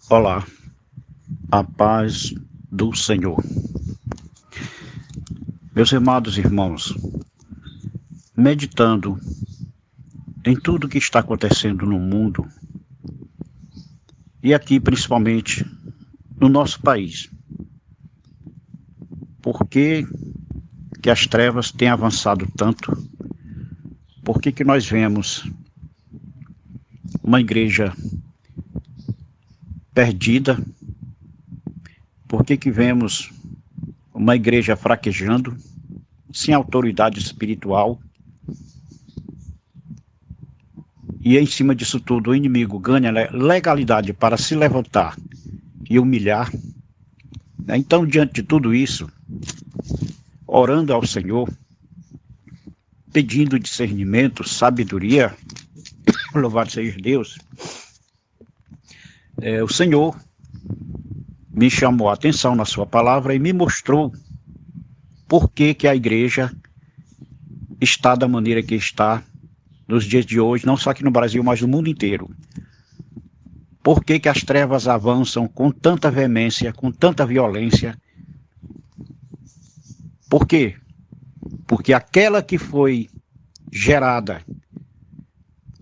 Olá, a paz do Senhor. Meus amados irmãos, meditando em tudo que está acontecendo no mundo e aqui principalmente no nosso país, por que as trevas têm avançado tanto? Por que nós vemos uma igreja perdida? Por que vemos uma igreja fraquejando, sem autoridade espiritual? E em cima disso tudo, o inimigo ganha legalidade para se levantar e humilhar. Então, diante de tudo isso, orando ao Senhor, pedindo discernimento, sabedoria, louvado seja Deus, o Senhor me chamou a atenção na sua palavra e me mostrou por que a igreja está da maneira que está nos dias de hoje, não só aqui no Brasil, mas no mundo inteiro. Por que as trevas avançam com tanta veemência, com tanta violência? Por quê? Porque aquela que foi gerada,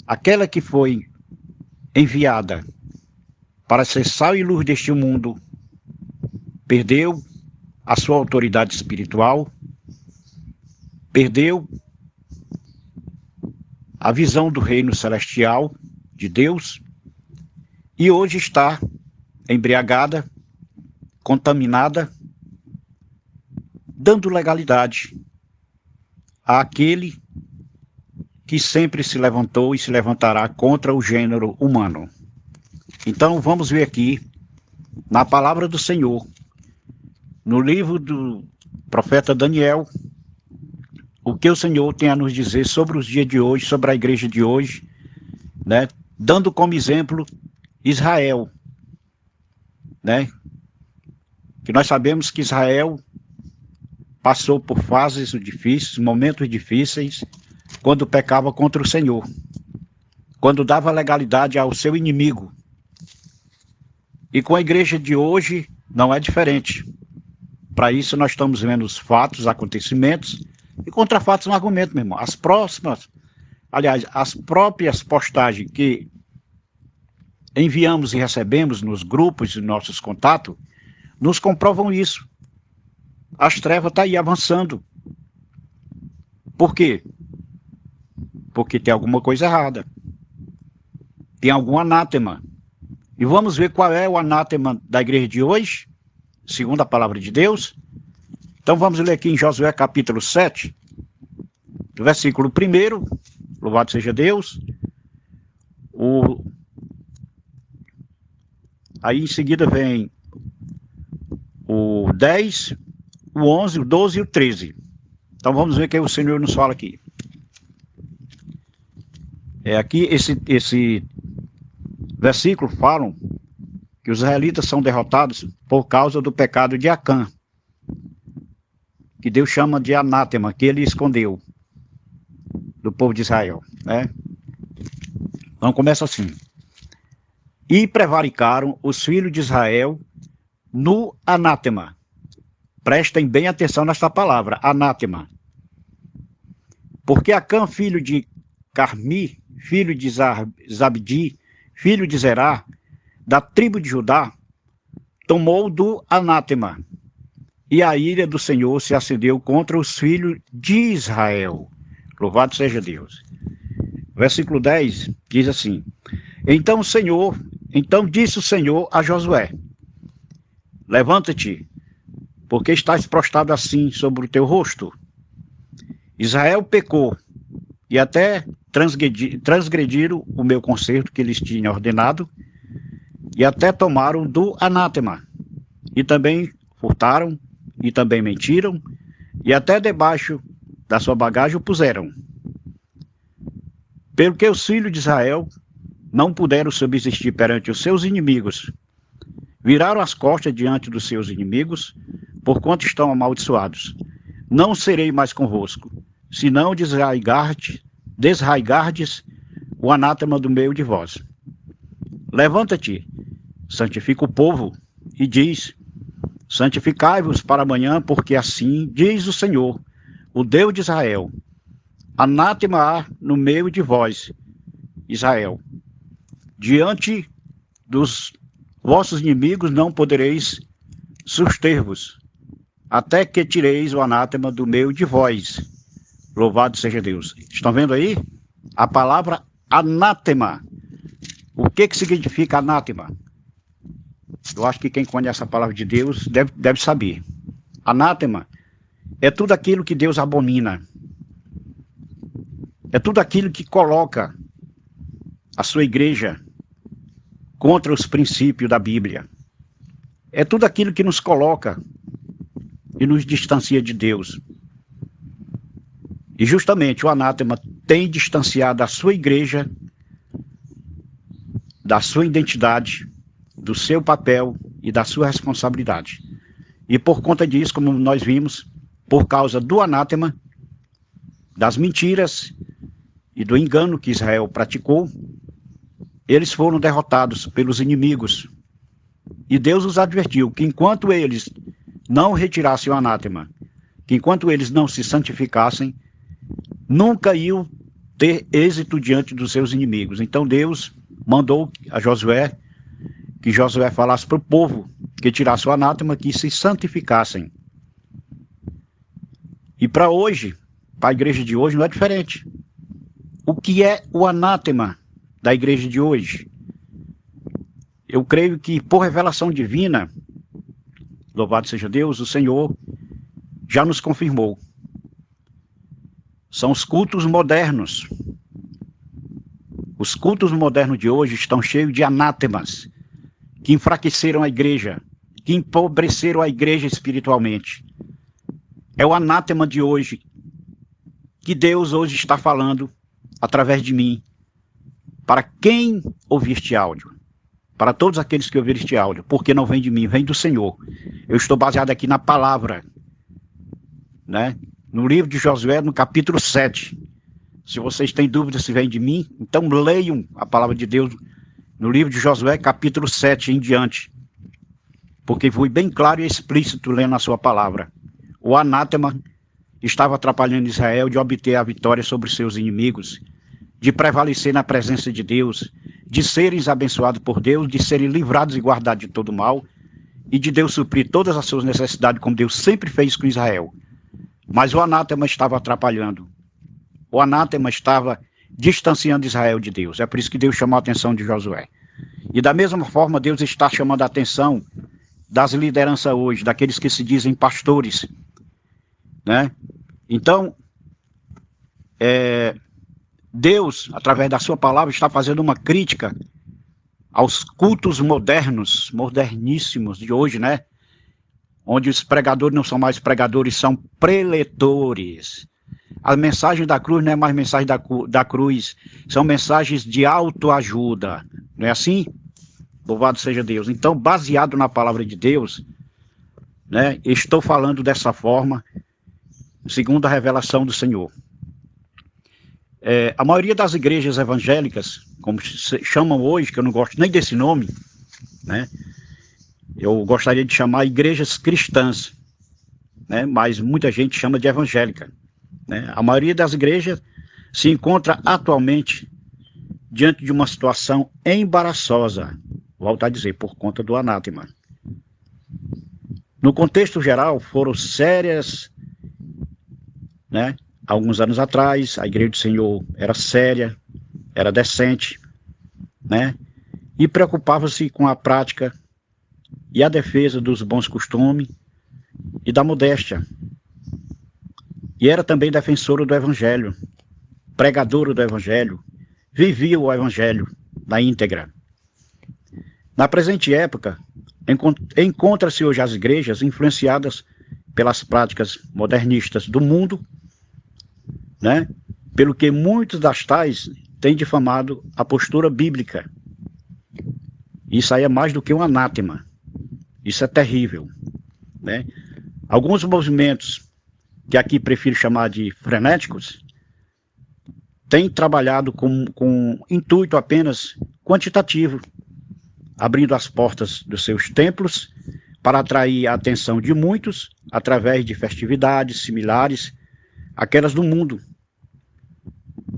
aquela que foi enviada para ser sal e luz deste mundo, perdeu a sua autoridade espiritual, perdeu a visão do reino celestial de Deus e hoje está embriagada, contaminada, dando legalidade àquele que sempre se levantou e se levantará contra o gênero humano. Então vamos ver aqui, na palavra do Senhor, no livro do profeta Daniel, o que o Senhor tem a nos dizer sobre os dias de hoje, sobre a igreja de hoje, né? Dando como exemplo Israel, né? Que nós sabemos que Israel passou por fases difíceis, momentos difíceis, quando pecava contra o Senhor, quando dava legalidade ao seu inimigo. E com a igreja de hoje não é diferente. Para isso nós estamos vendo os fatos, os acontecimentos, e contra fatos não argumento, meu irmão. As próprias postagens que enviamos e recebemos nos grupos e nossos contatos, nos comprovam isso. As trevas estão aí avançando. Por quê? Porque tem alguma coisa errada. Tem algum anátema. E vamos ver qual é o anátema da igreja de hoje, segundo a palavra de Deus. Então vamos ler aqui em Josué capítulo 7, do versículo 1, louvado seja Deus. Aí em seguida vem o 10, o 11, o 12 e o 13. Então vamos ver o que o Senhor nos fala aqui. Aqui esse versículo falam que os israelitas são derrotados por causa do pecado de Acã, que Deus chama de anátema, que ele escondeu do povo de Israel, né? Então começa assim: e prevaricaram os filhos de Israel no anátema. Prestem bem atenção nesta palavra, anátema. Porque Acã, filho de Carmi, filho de Zabdi, filho de Zerá, da tribo de Judá, tomou do anátema, e a ira do Senhor se acendeu contra os filhos de Israel. Louvado seja Deus. Versículo 10 diz assim: Então disse o Senhor a Josué: Levanta-te, porque estás prostrado assim sobre o teu rosto. Israel pecou, e até transgrediram o meu concerto que lhes tinha ordenado, e até tomaram do anátema, e também furtaram, e também mentiram, e até debaixo da sua bagagem o puseram. Pelo que os filhos de Israel não puderam subsistir perante os seus inimigos, viraram as costas diante dos seus inimigos, porquanto estão amaldiçoados. Não serei mais convosco, senão desraigardes o anátema do meio de vós. Levanta-te santifica o povo e diz: santificai-vos para amanhã, porque assim diz o Senhor, o Deus de Israel: anátema há no meio de vós, Israel. Diante dos vossos inimigos não podereis suster-vos, até que tireis o anátema do meio de vós. Louvado seja Deus. Estão vendo aí? A palavra anátema. O que significa anátema? Eu acho que quem conhece a palavra de Deus deve saber. Anátema é tudo aquilo que Deus abomina. É tudo aquilo que coloca a sua igreja contra os princípios da Bíblia. É tudo aquilo que nos coloca e nos distancia de Deus. E justamente o anátema tem distanciado a sua igreja da sua identidade, do seu papel e da sua responsabilidade. E por conta disso, como nós vimos, por causa do anátema, das mentiras e do engano que Israel praticou, eles foram derrotados pelos inimigos. E Deus os advertiu que enquanto eles não retirassem o anátema, que enquanto eles não se santificassem, nunca iam ter êxito diante dos seus inimigos. Então Deus mandou a Josué, que Josué falasse para o povo que tirasse o anátema, que se santificassem. E para hoje, para a igreja de hoje, não é diferente. O que é o anátema da igreja de hoje? Eu creio que por revelação divina, louvado seja Deus, o Senhor já nos confirmou. São os cultos modernos. Os cultos modernos de hoje estão cheios de anátemas, que enfraqueceram a igreja, que empobreceram a igreja espiritualmente. É o anátema de hoje, que Deus hoje está falando através de mim, para quem ouvir este áudio, para todos aqueles que ouviram este áudio, porque não vem de mim, vem do Senhor. Eu estou baseado aqui na palavra, né? No livro de Josué, no capítulo 7. Se vocês têm dúvida se vem de mim, então leiam a palavra de Deus no livro de Josué, capítulo 7 em diante. Porque foi bem claro e explícito lendo a sua palavra. O anátema estava atrapalhando Israel de obter a vitória sobre seus inimigos, de prevalecer na presença de Deus, de serem abençoados por Deus, de serem livrados e guardados de todo mal, e de Deus suprir todas as suas necessidades, como Deus sempre fez com Israel. Mas o anátema estava atrapalhando. O anátema estava distanciando Israel de Deus. É por isso que Deus chamou a atenção de Josué. E da mesma forma, Deus está chamando a atenção das lideranças hoje, daqueles que se dizem pastores, né? Então, Deus, através da sua palavra, está fazendo uma crítica aos cultos modernos, moderníssimos de hoje, né? Onde os pregadores não são mais pregadores, são preletores. A mensagem da cruz não é mais mensagem da cruz, são mensagens de autoajuda, não é assim? Louvado seja Deus. Então, baseado na palavra de Deus, né, estou falando dessa forma, segundo a revelação do Senhor. A maioria das igrejas evangélicas, como se chamam hoje, que eu não gosto nem desse nome, né? Eu gostaria de chamar igrejas cristãs, né? Mas muita gente chama de evangélica, né? A maioria das igrejas se encontra atualmente diante de uma situação embaraçosa, volto a dizer, por conta do anátema. No contexto geral, foram sérias, né? Alguns anos atrás, a igreja do Senhor era séria, era decente, né? E preocupava-se com a prática e a defesa dos bons costumes e da modéstia. E era também defensora do Evangelho, pregadora do Evangelho, vivia o Evangelho na íntegra. Na presente época, encontra-se hoje as igrejas influenciadas pelas práticas modernistas do mundo, né? Pelo que muitos das tais têm difamado a postura bíblica. Isso aí é mais do que um anátema. Isso é terrível, né? Alguns movimentos, que aqui prefiro chamar de frenéticos, têm trabalhado com intuito apenas quantitativo, abrindo as portas dos seus templos para atrair a atenção de muitos através de festividades similares àquelas do mundo,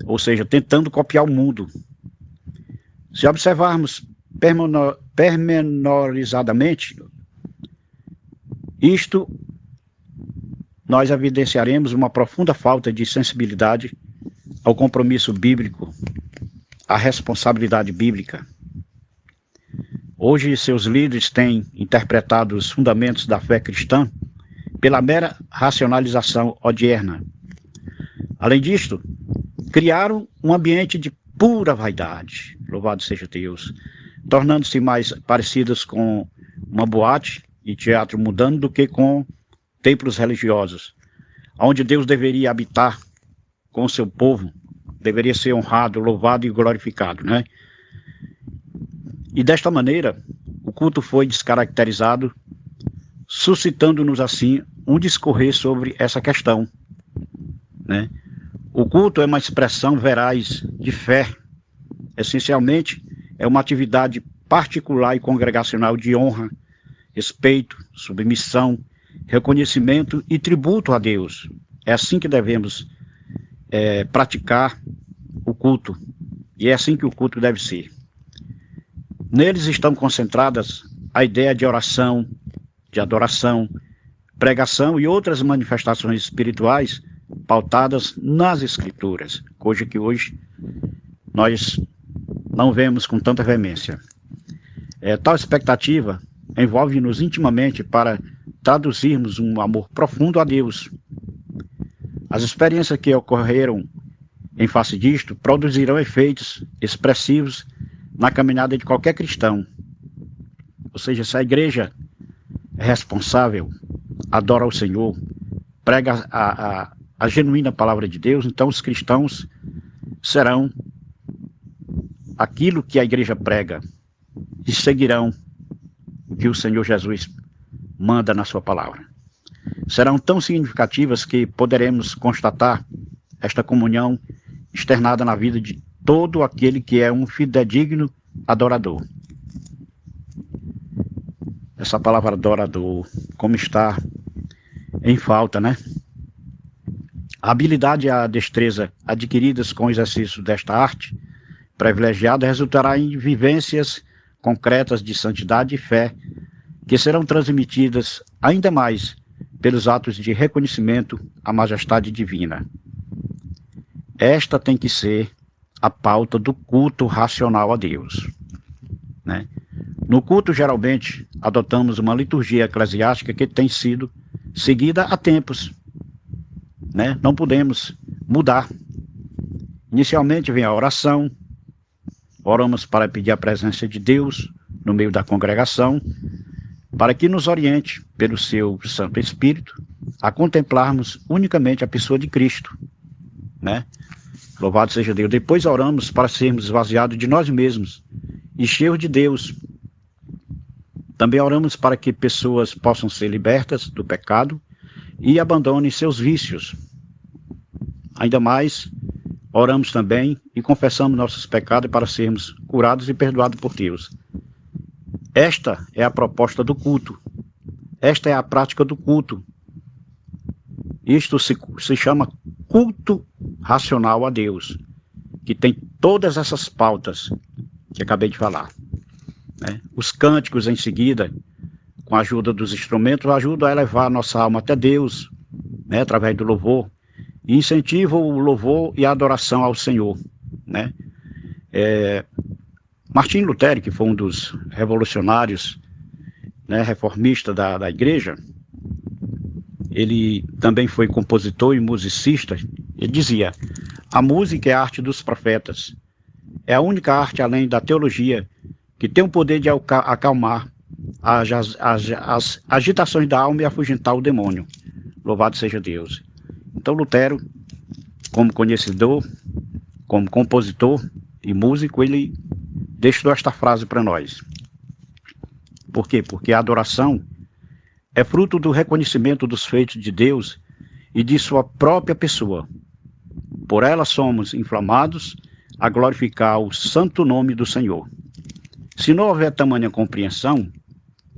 ou seja, tentando copiar o mundo. Se observarmos pormenorizadamente isto, nós evidenciaremos uma profunda falta de sensibilidade ao compromisso bíblico, à responsabilidade bíblica. Hoje, seus líderes têm interpretado os fundamentos da fé cristã pela mera racionalização odierna. Além disto, criaram um ambiente de pura vaidade, louvado seja Deus, tornando-se mais parecidas com uma boate e teatro mundano do que com templos religiosos, onde Deus deveria habitar com o seu povo, deveria ser honrado, louvado e glorificado, né? E desta maneira, o culto foi descaracterizado, suscitando-nos assim um discorrer sobre essa questão, né? O culto é uma expressão veraz de fé. Essencialmente, é uma atividade particular e congregacional de honra, respeito, submissão, reconhecimento e tributo a Deus. É assim que devemos praticar o culto. E é assim que o culto deve ser. Neles estão concentradas a ideia de oração, de adoração, pregação e outras manifestações espirituais pautadas nas Escrituras, coisa que hoje nós não vemos com tanta veemência. Tal expectativa envolve-nos intimamente para traduzirmos um amor profundo a Deus. As experiências que ocorreram em face disto produzirão efeitos expressivos na caminhada de qualquer cristão. Ou seja, se a igreja é responsável, adora ao Senhor, prega a genuína palavra de Deus, então os cristãos serão aquilo que a igreja prega e seguirão o que o Senhor Jesus manda na sua palavra. Serão tão significativas que poderemos constatar esta comunhão externada na vida de todo aquele que é um fidedigno adorador. Essa palavra adorador, como está em falta, né? A habilidade e a destreza adquiridas com o exercício desta arte privilegiada resultará em vivências concretas de santidade e fé que serão transmitidas ainda mais pelos atos de reconhecimento à majestade divina. Esta tem que ser a pauta do culto racional a Deus, né? No culto, geralmente, adotamos uma liturgia eclesiástica que tem sido seguida há tempos, né? Não podemos mudar. Inicialmente vem a oração, oramos para pedir a presença de Deus no meio da congregação, para que nos oriente, pelo seu Santo Espírito, a contemplarmos unicamente a pessoa de Cristo, né? Louvado seja Deus. Depois oramos para sermos esvaziados de nós mesmos e cheios de Deus. Também oramos para que pessoas possam ser libertas do pecado e abandonem seus vícios. Ainda mais, oramos também e confessamos nossos pecados para sermos curados e perdoados por Deus. Esta é a proposta do culto. Esta é a prática do culto. Isto se chama culto racional a Deus, que tem todas essas pautas que acabei de falar, né? Os cânticos em seguida, com a ajuda dos instrumentos, ajudam a elevar nossa alma até Deus, né? Através do louvor, e incentivam o louvor e a adoração ao Senhor, né? Martim Lutero, que foi um dos revolucionários, né, reformista da igreja, ele também foi compositor e musicista. Ele dizia: a música é a arte dos profetas. É a única arte, além da teologia, que tem o poder de acalmar as agitações da alma e afugentar o demônio. Louvado seja Deus. Então Lutero, como conhecedor, como compositor e músico, ele deixou esta frase para nós. Por quê? Porque a adoração é fruto do reconhecimento dos feitos de Deus e de sua própria pessoa. Por ela somos inflamados a glorificar o santo nome do Senhor. Se não houver tamanha compreensão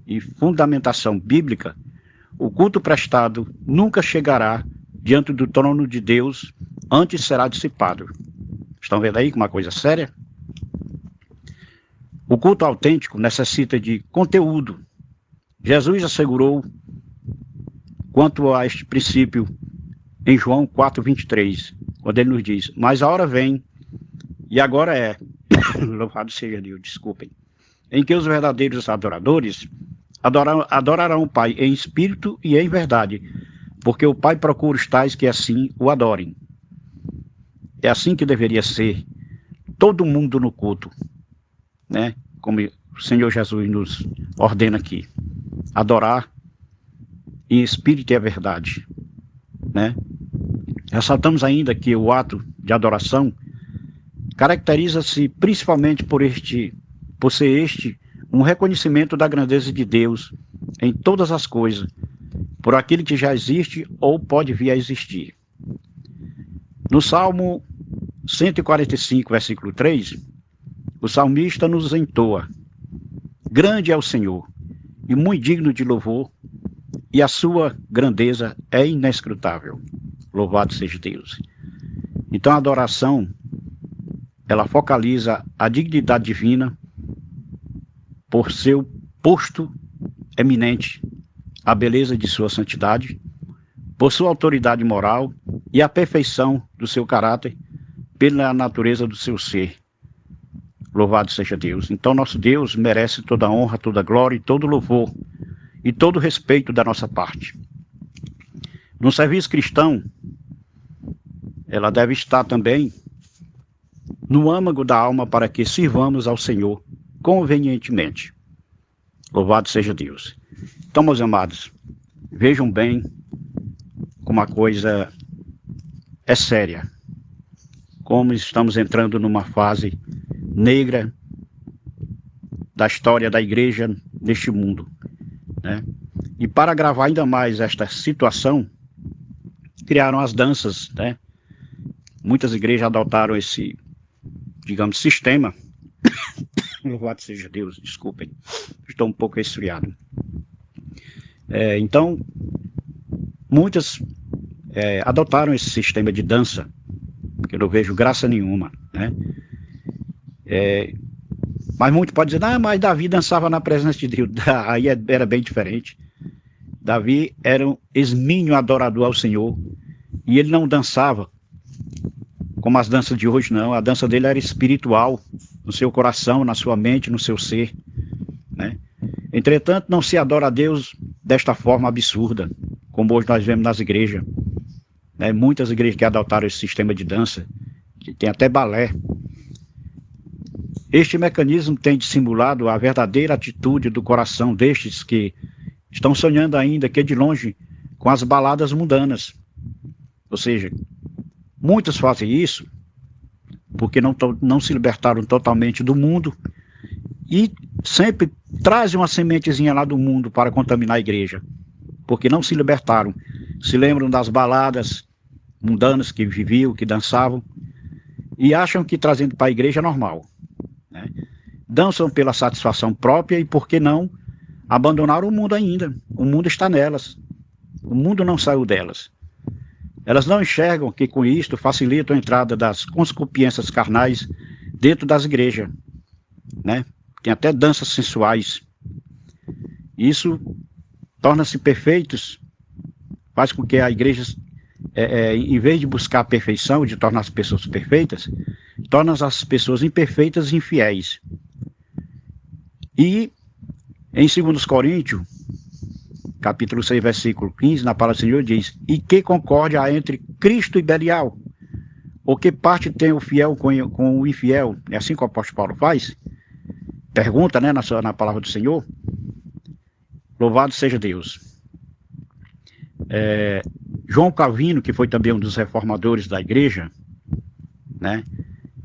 e fundamentação bíblica, o culto prestado nunca chegará diante do trono de Deus, antes será dissipado. Estão vendo aí que uma coisa séria? O culto autêntico necessita de conteúdo. Jesus assegurou quanto a este princípio em João 4:23, quando ele nos diz: mas a hora vem, e agora é, louvado seja Deus, desculpem, em que os verdadeiros adoradores adorarão o Pai em espírito e em verdade, porque o Pai procura os tais que assim o adorem. É assim que deveria ser todo mundo no culto, né? Como o Senhor Jesus nos ordena aqui, adorar em espírito e em verdade, né? Ressaltamos ainda que o ato de adoração caracteriza-se principalmente por ser um reconhecimento da grandeza de Deus em todas as coisas, por aquilo que já existe ou pode vir a existir. No Salmo 145, versículo 3, o salmista nos entoa: grande é o Senhor, e muito digno de louvor, e a sua grandeza é inescrutável. Louvado seja Deus. Então a adoração, ela focaliza a dignidade divina por seu posto eminente, a beleza de sua santidade, por sua autoridade moral e a perfeição do seu caráter, pela natureza do seu ser. Louvado seja Deus. Então nosso Deus merece toda a honra, toda a glória e todo o louvor e todo o respeito da nossa parte. No serviço cristão, ela deve estar também no âmago da alma para que sirvamos ao Senhor convenientemente. Louvado seja Deus. Então, meus amados, vejam bem como a coisa é séria. Como estamos entrando numa fase negra da história da igreja neste mundo, né? E para agravar ainda mais esta situação, criaram as danças, né? Muitas igrejas adotaram esse, digamos, sistema. Louvado seja Deus, desculpem, estou um pouco resfriado. Então, muitas adotaram esse sistema de dança, que eu não vejo graça nenhuma, né? Mas muitos podem dizer: mas Davi dançava na presença de Deus. Aí era bem diferente. Davi era um exímio adorador ao Senhor, e ele não dançava como as danças de hoje, não. A dança dele era espiritual, no seu coração, na sua mente, no seu ser, né? Entretanto, não se adora a Deus desta forma absurda, como hoje nós vemos nas igrejas, né? Muitas igrejas que adotaram esse sistema de dança, que tem até balé. Este mecanismo tem dissimulado a verdadeira atitude do coração destes que estão sonhando ainda que de longe com as baladas mundanas. Ou seja, muitos fazem isso porque não se libertaram totalmente do mundo e sempre trazem uma sementezinha lá do mundo para contaminar a igreja, porque não se libertaram. Se lembram das baladas mundanas que viviam, que dançavam, e acham que trazendo para a igreja é normal, né? Dançam pela satisfação própria e, por que não, abandonaram o mundo ainda. O mundo está nelas. O mundo não saiu delas. Elas não enxergam que com isto facilitam a entrada das concupiscências carnais dentro das igrejas, né? Tem até danças sensuais. Isso torna-se perfeitos, faz com que a igreja, em vez de buscar a perfeição, de tornar as pessoas perfeitas, torna as pessoas imperfeitas e infiéis. E em 2 Coríntios, capítulo 6, versículo 15, na palavra do Senhor diz: e que concórdia há entre Cristo e Belial? Ou que parte tem o fiel com o infiel? É assim que o apóstolo Paulo faz? Pergunta, né, na palavra do Senhor. Louvado seja Deus. João Calvino, que foi também um dos reformadores da igreja, né,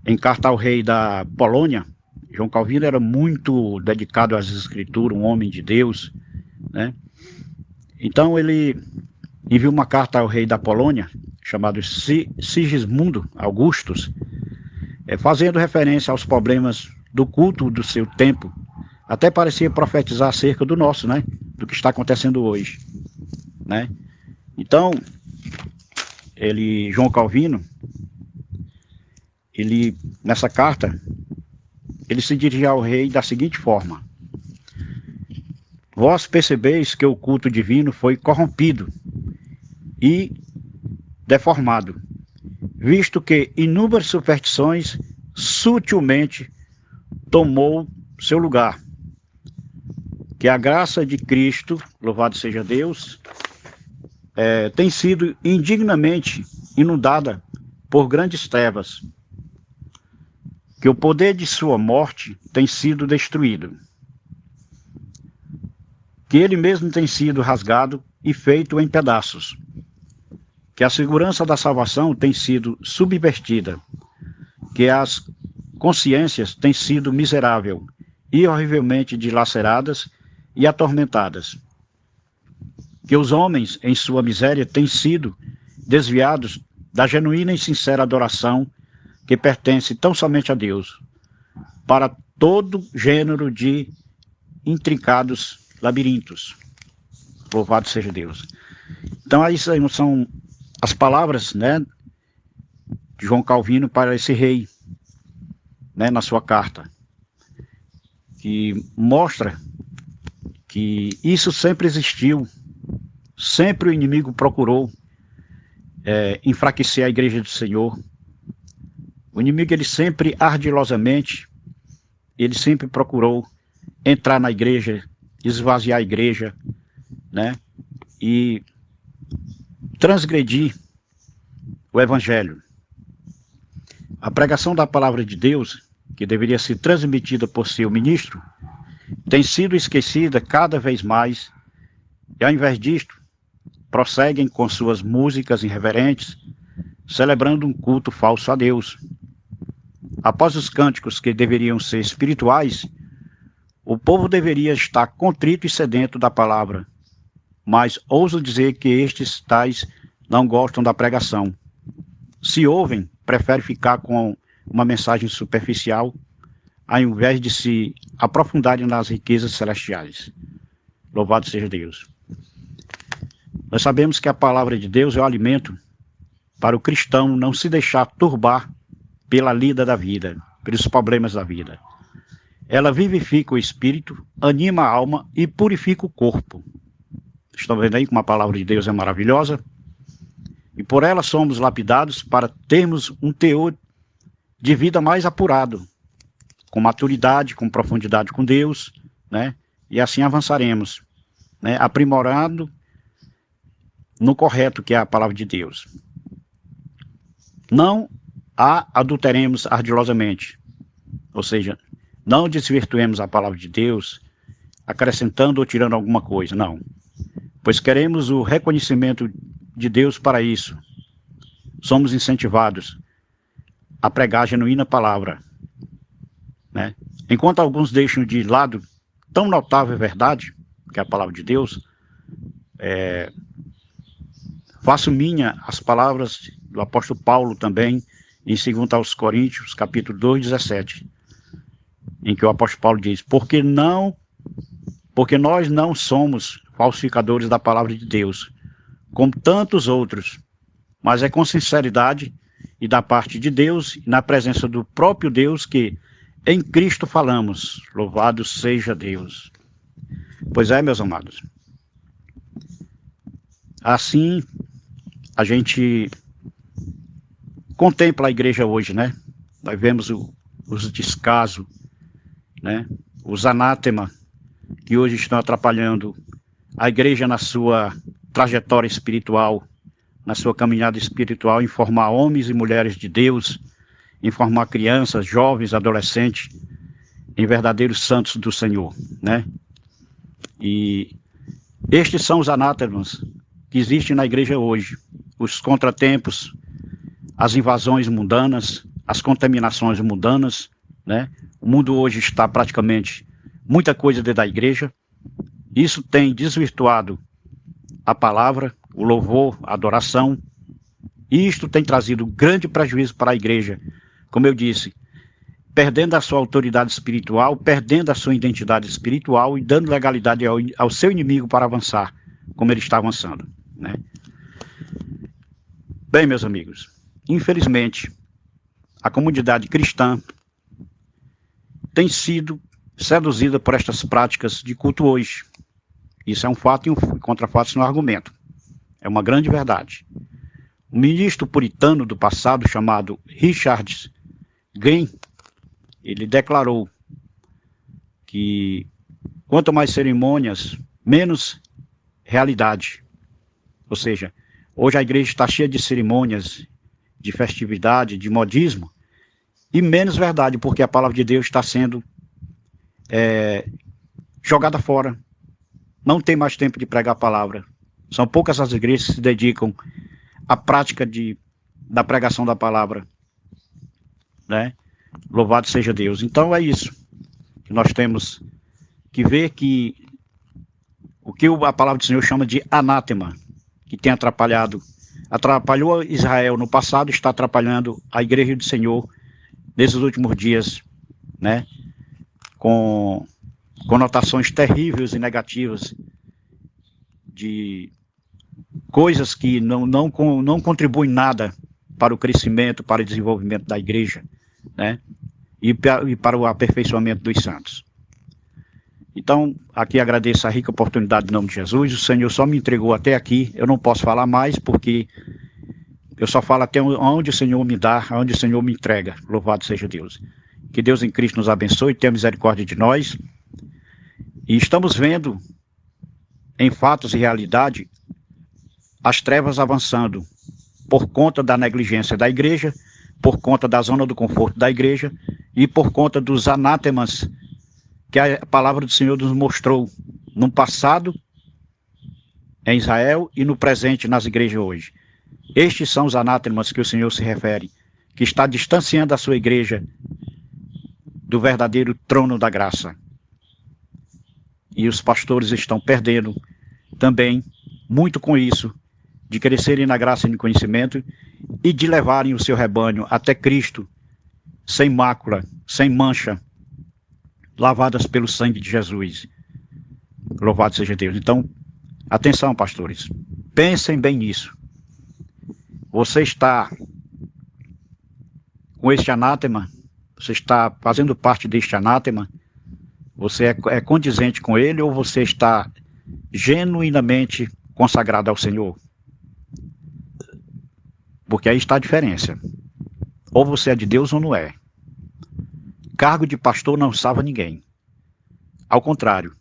em carta ao rei da Polônia, João Calvino era muito dedicado às escrituras, um homem de Deus, né? Então ele enviou uma carta ao rei da Polônia, chamado Sigismundo Augustus, fazendo referência aos problemas do culto do seu tempo, até parecia profetizar acerca do nosso, né? Do que está acontecendo hoje, né? Então, João Calvino, nessa carta, ele se dirige ao rei da seguinte forma: vós percebeis que o culto divino foi corrompido e deformado, visto que inúmeras superstições sutilmente tomou seu lugar, que a graça de Cristo, louvado seja Deus, tem sido indignamente inundada por grandes trevas, que o poder de sua morte tem sido destruído, que ele mesmo tem sido rasgado e feito em pedaços, que a segurança da salvação tem sido subvertida, que as consciências têm sido miserável e horrivelmente dilaceradas e atormentadas, que os homens, em sua miséria, têm sido desviados da genuína e sincera adoração que pertence tão somente a Deus, para todo gênero de intrincados labirintos. Louvado seja Deus. Então, aí são as palavras, né, de João Calvino para esse rei, né, na sua carta, que mostra que isso sempre existiu, sempre o inimigo procurou enfraquecer a igreja do Senhor. O inimigo, ele sempre ardilosamente, ele sempre procurou entrar na igreja, esvaziar a igreja, né, e transgredir o evangelho. A pregação da palavra de Deus, que deveria ser transmitida por seu ministro, tem sido esquecida cada vez mais, e ao invés disto, prosseguem com suas músicas irreverentes, celebrando um culto falso a Deus. Após os cânticos que deveriam ser espirituais, o povo deveria estar contrito e sedento da palavra, mas ouso dizer que estes tais não gostam da pregação. Se ouvem, preferem ficar com uma mensagem superficial, ao invés de se aprofundarem nas riquezas celestiais. Louvado seja Deus. Nós sabemos que a palavra de Deus é o alimento para o cristão não se deixar turbar pela lida da vida, pelos problemas da vida. Ela vivifica o espírito, anima a alma e purifica o corpo. Estão vendo aí como a palavra de Deus é maravilhosa? E por ela somos lapidados para termos um teor de vida mais apurado, com maturidade, com profundidade com Deus, né? E assim avançaremos, né? Aprimorando no correto que é a palavra de Deus. Não a adulteremos ardilosamente, ou seja, não desvirtuemos a palavra de Deus, acrescentando ou tirando alguma coisa, não. Pois queremos o reconhecimento de Deus para isso. Somos incentivados a pregar a genuína palavra, né? Enquanto alguns deixam de lado tão notável verdade, que é a palavra de Deus, faço minha as palavras do apóstolo Paulo também, em 2 aos Coríntios, capítulo 2, 17, em que o apóstolo Paulo diz: porque nós não somos falsificadores da palavra de Deus, como tantos outros, mas é com sinceridade e da parte de Deus, e na presença do próprio Deus, que em Cristo falamos. Louvado seja Deus. Pois é, meus amados. Assim, a gente contempla a igreja hoje, né? Nós vemos os descasos, né? Os anátema que hoje estão atrapalhando a igreja na sua trajetória espiritual, na sua caminhada espiritual, em formar homens e mulheres de Deus, em formar crianças, jovens, adolescentes, em verdadeiros santos do Senhor, né? E estes são os anátemas que existem na igreja hoje, os contratempos, as invasões mundanas, as contaminações mundanas, né? O mundo hoje está praticamente muita coisa dentro da igreja. Isso tem desvirtuado a palavra, o louvor, a adoração. E isto tem trazido grande prejuízo para a igreja. Como eu disse, perdendo a sua autoridade espiritual, perdendo a sua identidade espiritual e dando legalidade ao seu inimigo para avançar, como ele está avançando, né? Bem, meus amigos, infelizmente, a comunidade cristã tem sido seduzida por estas práticas de culto hoje. Isso é um fato e um contrafato no argumento. É uma grande verdade. O ministro puritano do passado, chamado Richard Green, ele declarou que quanto mais cerimônias, menos realidade. Ou seja, hoje a igreja está cheia de cerimônias, de festividade, de modismo, e menos verdade, porque a palavra de Deus está sendo jogada fora. Não tem mais tempo de pregar a palavra. São poucas as igrejas que se dedicam à prática da pregação da palavra, né? Louvado seja Deus. Então é isso que nós temos que ver, que o que a palavra do Senhor chama de anátema, que tem atrapalhou Israel no passado, está atrapalhando a igreja do Senhor nesses últimos dias, né? Com conotações terríveis e negativas de coisas que não contribuem nada para o crescimento, para o desenvolvimento da igreja, né? E para o aperfeiçoamento dos santos. Então, aqui agradeço a rica oportunidade em nome de Jesus. O Senhor só me entregou até aqui. Eu não posso falar mais, porque eu só falo até onde o Senhor me dá, onde o Senhor me entrega. Louvado seja Deus. Que Deus em Cristo nos abençoe, tenha misericórdia de nós. E estamos vendo, em fatos e realidade, as trevas avançando por conta da negligência da igreja, por conta da zona do conforto da igreja e por conta dos anátemas que a palavra do Senhor nos mostrou no passado em Israel e no presente nas igrejas hoje. Estes são os anátemas que o Senhor se refere, que está distanciando a sua igreja do verdadeiro trono da graça. E os pastores estão perdendo também muito com isso, de crescerem na graça e no conhecimento e de levarem o seu rebanho até Cristo, sem mácula, sem mancha, lavadas pelo sangue de Jesus. Louvado seja Deus. Então, atenção, pastores, pensem bem nisso. Você está com este anátema, você está fazendo parte deste anátema, você é condizente com ele, ou você está genuinamente consagrado ao Senhor? Porque aí está a diferença. Ou você é de Deus ou não é. Cargo de pastor não salva ninguém. Ao contrário,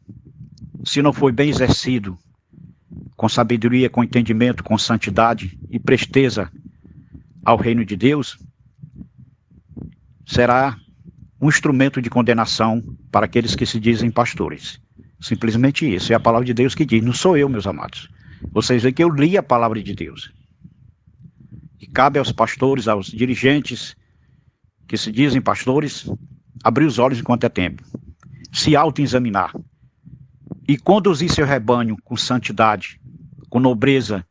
se não foi bem exercido, com sabedoria, com entendimento, com santidade e presteza ao reino de Deus, será um instrumento de condenação para aqueles que se dizem pastores. Simplesmente isso. É a palavra de Deus que diz. Não sou eu, meus amados. Vocês veem que eu li a palavra de Deus. E cabe aos pastores, aos dirigentes que se dizem pastores, abrir os olhos enquanto é tempo. Se autoexaminar. E conduzir seu rebanho com santidade, com nobreza,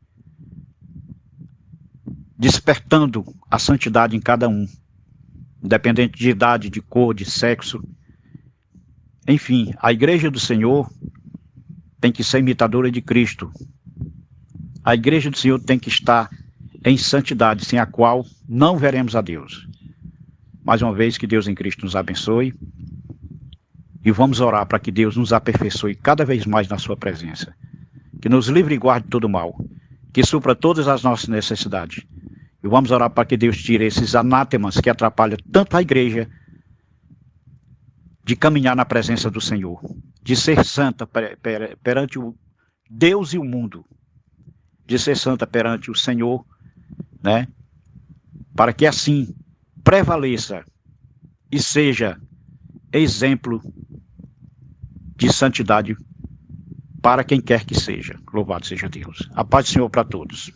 despertando a santidade em cada um, independente de idade, de cor, de sexo. Enfim, a igreja do Senhor tem que ser imitadora de Cristo. A igreja do Senhor tem que estar em santidade, sem a qual não veremos a Deus. Mais uma vez, que Deus em Cristo nos abençoe. E vamos orar para que Deus nos aperfeiçoe cada vez mais na sua presença. Que nos livre e guarde de todo mal. Que supra todas as nossas necessidades. E vamos orar para que Deus tire esses anátemas que atrapalham tanto a igreja de caminhar na presença do Senhor. De ser santa perante o Deus e o mundo. De ser santa perante o Senhor, né? Para que assim prevaleça e seja exemplo de santidade para quem quer que seja. Louvado seja Deus. A paz do Senhor para todos.